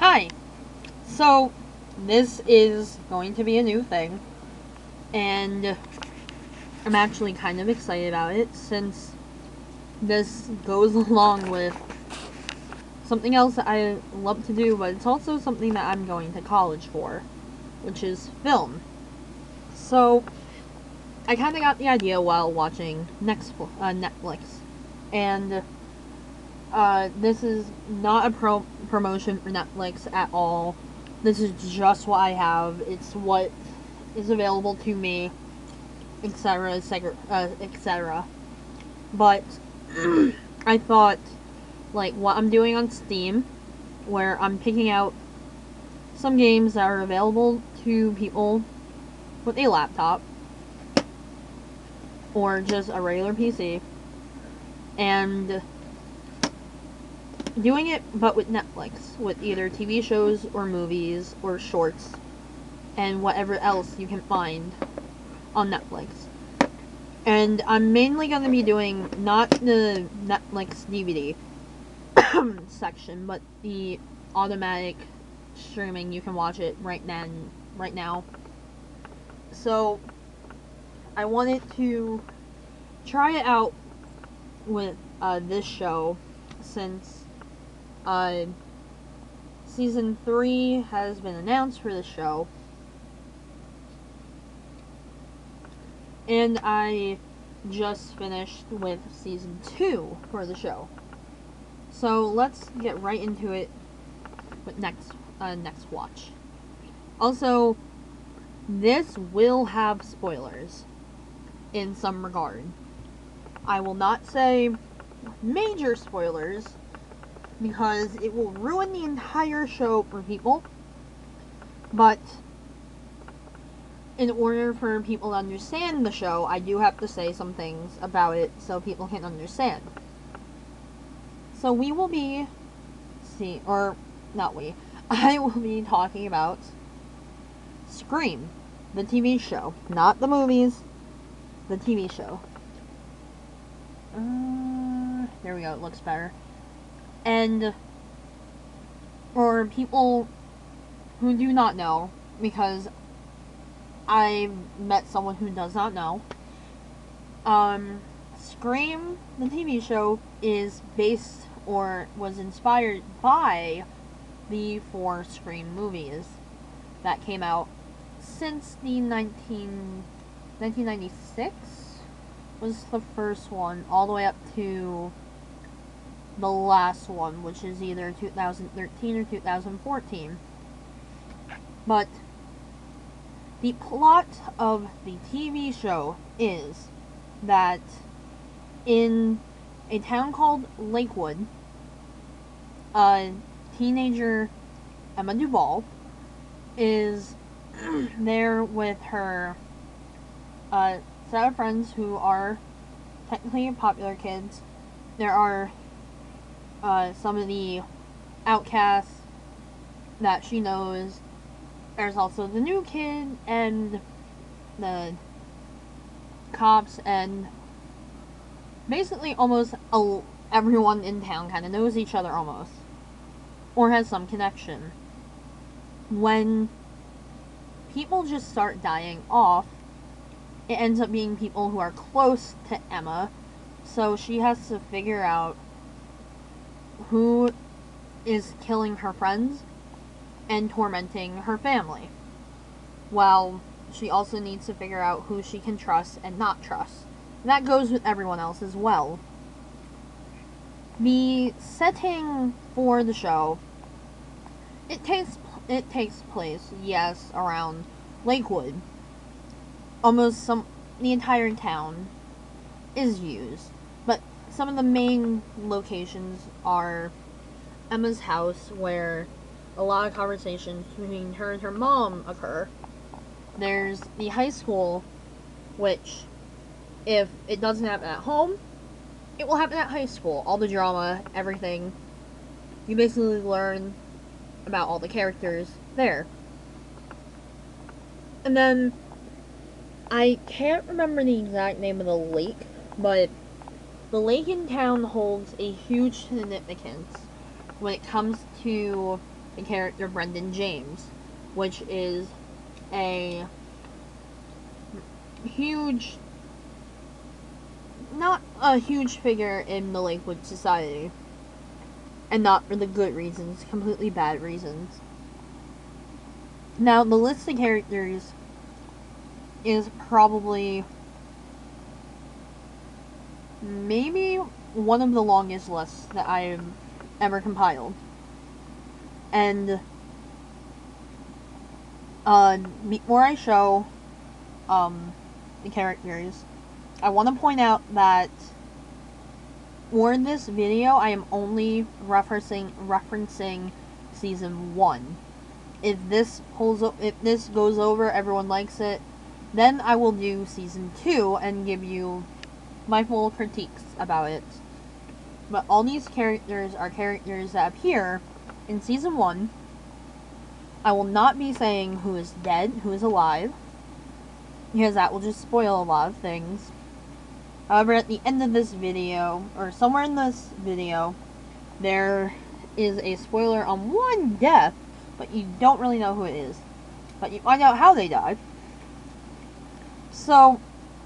Hi! So, this is going to be a new thing, and I'm actually kind of excited about it since this goes along with something else that I love to do, but it's also something that I'm going to college for, which is film. So, I kind of got the idea while watching Netflix, and this is not a promotion for Netflix at all. This is just what I have. It's what is available to me, etc., etc. But I thought, like, what I'm doing on Steam, where I'm picking out some games that are available to people with a laptop or just a regular PC, and doing it but with Netflix, with either TV shows or movies or shorts and whatever else you can find on Netflix. And I'm mainly going to be doing not the Netflix DVD section, but the automatic streaming. You can watch it right now. So I wanted to try it out with this show since season 3 has been announced for the show, and I just finished with season 2 for the show. So let's get right into it with Nex Watch. Also, this will have spoilers in some regard. I will not say major spoilers because it will ruin the entire show for people, but in order for people to understand the show, I do have to say some things about it so people can understand. So we will be I will be talking about Scream, the TV show, not the movies, the TV show. There we go, it looks better. And for people who do not know, because I've met someone who does not know, Scream, the TV show, is based or was inspired by the 4 Scream movies that came out since the 1996 was the first one, all the way up to the last one, which is either 2013 or 2014. But the plot of the TV show is that in a town called Lakewood, a teenager, Emma Duval, is there with her set of friends who are technically popular kids. There are some of the outcasts that she knows. There's also the new kid and the cops, and basically almost everyone in town kind of knows each other almost, or has some connection. When people just start dying off, it ends up being people who are close to Emma, so she has to figure out who is killing her friends and tormenting her family. While she also needs to figure out who she can trust and not trust. And that goes with everyone else as well. The setting for the show, it takes place, yes, around Lakewood. The entire town is used, but some of the main locations are Emma's house, where a lot of conversations between her and her mom occur. There's the high school, which, if it doesn't happen at home, it will happen at high school. All the drama, everything. You basically learn about all the characters there. And then, I can't remember the exact name of the lake, but the lake in town holds a huge significance when it comes to the character Brendan James, which is a huge, not a huge figure in the Lakewood society, and not for the good reasons, completely bad reasons. Now, the list of characters is probably maybe one of the longest lists that I've ever compiled. And before I show the characters, I want to point out that for this video, I am only referencing season 1. If this goes over, everyone likes it, then I will do season 2 and give you my full critiques about it. But all these characters are characters that appear in season 1. I will not be saying who is dead, who is alive, because that will just spoil a lot of things. However, at the end of this video, or somewhere in this video, there is a spoiler on one death, but you don't really know who it is. But you find out how they died. So,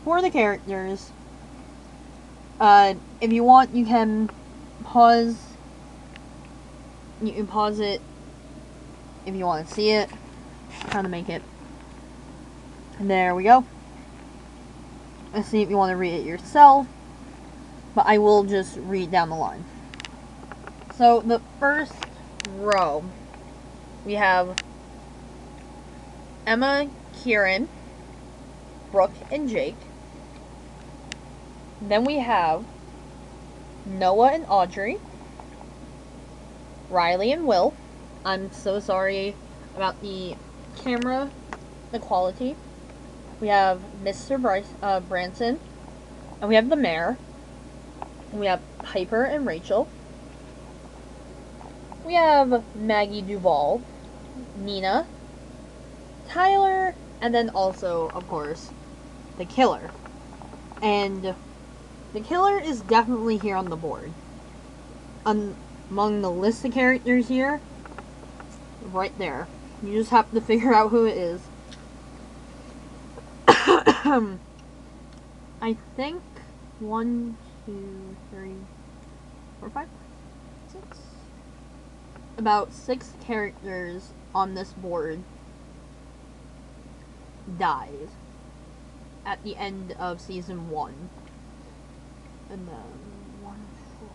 for the characters, if you want, you can pause. You can pause it if you want to see it. I'm trying to make it. And there we go. Let's see if you want to read it yourself. But I will just read down the line. So, the first row, we have Emma, Kieran, Brooke, and Jake. Then we have Noah and Audrey, Riley and Will. I'm so sorry about the camera, the quality. We have Mr. Branson, and we have the mayor. And we have Piper and Rachel. We have Maggie Duvall, Nina, Tyler, and then also, of course, the killer. And the killer is definitely here on the board. Among the list of characters here, right there. You just have to figure out who it is. I think 1, 2, 3, 4, 5, 6. About 6 characters on this board died at the end of season 1. And then 1, 4.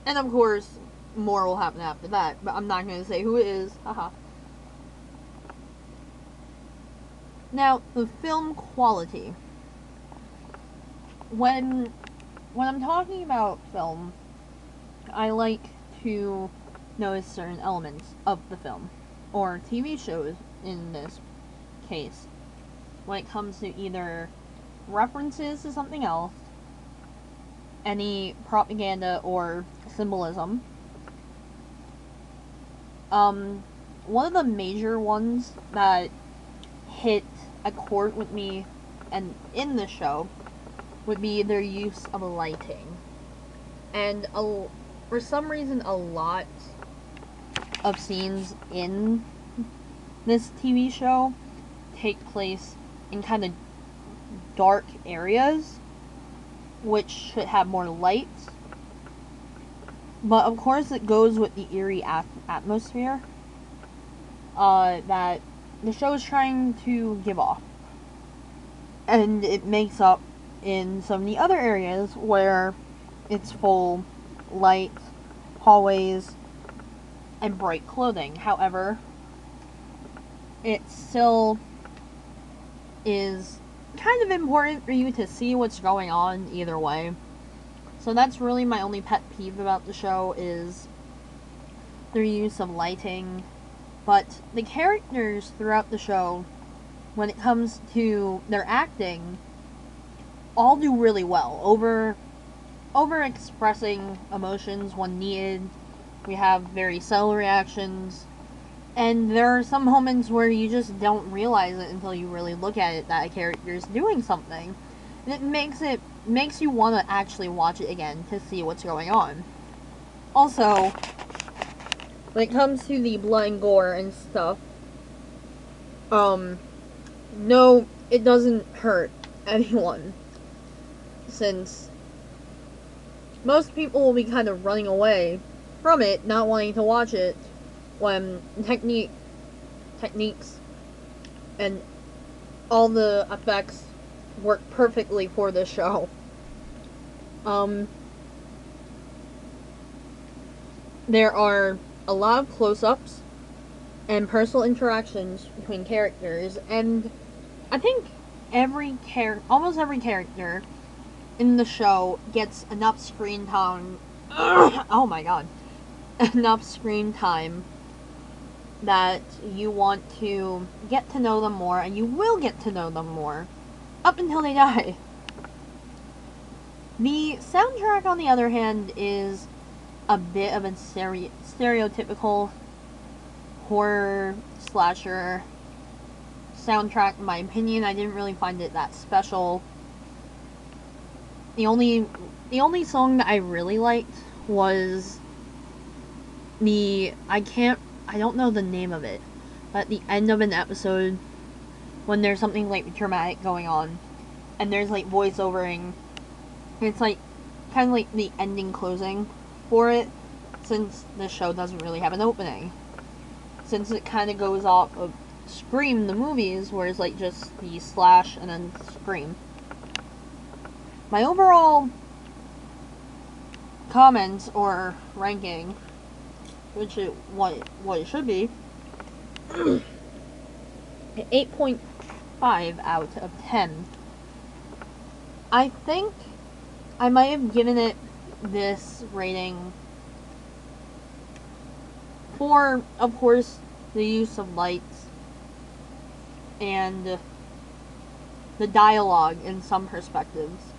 And of course, more will happen after that, but I'm not going to say who it is. Haha. Now, the film quality. When I'm talking about film, I like to notice certain elements of the film, or TV shows in this case, when it comes to either references to something else, any propaganda or symbolism. One of the major ones that hit a chord with me and in the show would be their use of lighting. And for some reason, a lot of scenes in this TV show take place in kind of dark areas, which should have more light. But of course, it goes with the eerie atmosphere that the show is trying to give off. And it makes up in some of the other areas where it's full light, hallways, and bright clothing. However, it still is kind of important for you to see what's going on either way. So that's really my only pet peeve about the show, is their use of lighting. But the characters throughout the show, when it comes to their acting, all do really well. Over expressing emotions when needed. We have very subtle reactions. And there are some moments where you just don't realize it until you really look at it, that a character is doing something. And it makes you want to actually watch it again to see what's going on. Also, when it comes to the blood and gore and stuff, no, it doesn't hurt anyone, since most people will be kind of running away from it, not wanting to watch it, when techniques and all the effects work perfectly for this show. There are a lot of close-ups and personal interactions between characters, and I think almost every character in the show gets enough screen time. Oh my god. Enough screen time that you want to get to know them more, and you will get to know them more up until they die. The soundtrack, on the other hand, is a bit of a stereotypical horror slasher soundtrack, in my opinion. I didn't really find it that special. The only song that I really liked was I don't know the name of it, but at the end of an episode, when there's something like dramatic going on, and there's like voiceovering, it's like kind of like the ending closing for it, since the show doesn't really have an opening. Since it kind of goes off of Scream, the movies, where it's like just the slash and then Scream. My overall comments or ranking, which is what it should be, 8.5 out of 10. I think I might have given it this rating for, of course, the use of lights and the dialogue in some perspectives.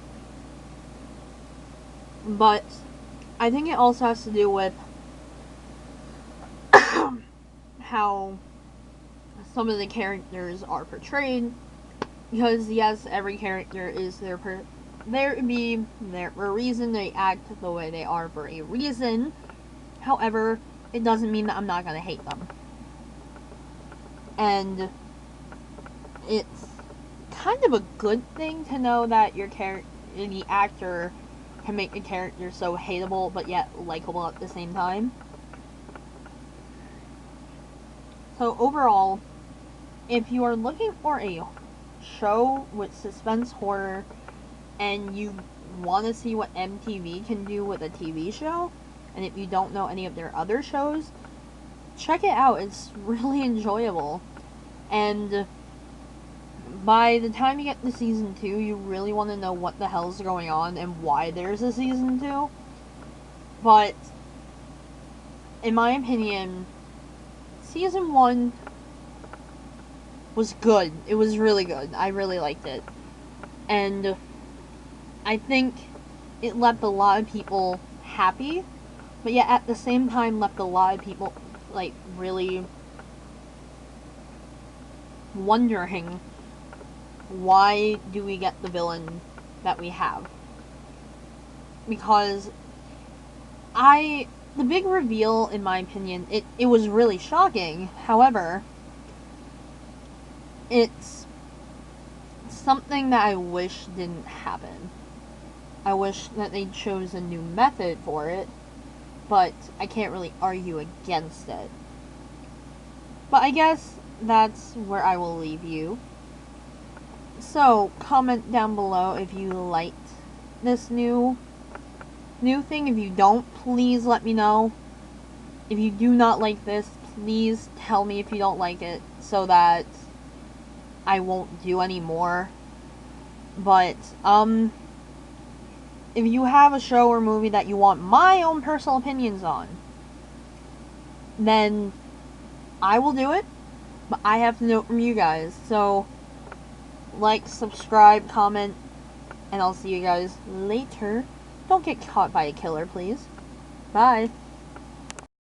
But I think it also has to do with how some of the characters are portrayed. Because yes, every character is there for a reason. They act the way they are for a reason. However, it doesn't mean that I'm not gonna hate them. And it's kind of a good thing to know that the actor can make a character so hateable but yet likable at the same time. So overall, if you are looking for a show with suspense horror and you want to see what MTV can do with a TV show, and if you don't know any of their other shows, check it out. It's really enjoyable. And by the time you get to season 2, you really want to know what the hell's going on and why there's a season 2. But in my opinion, season 1 was good. It was really good. I really liked it. And I think it left a lot of people happy, but yet at the same time left a lot of people, like, really wondering, why do we get the villain that we have? Because the big reveal, in my opinion, it was really shocking. However, it's something that I wish didn't happen. I wish that they chose a new method for it, but I can't really argue against it. But I guess that's where I will leave you. So, comment down below if you liked this new thing. If you don't, please let me know. If you do not like this, please tell me if you don't like it, so that I won't do any more. But, if you have a show or movie that you want my own personal opinions on, then I will do it, but I have to know it from you guys. So, like, subscribe, comment, and I'll see you guys later. Don't get caught by a killer, please. Bye.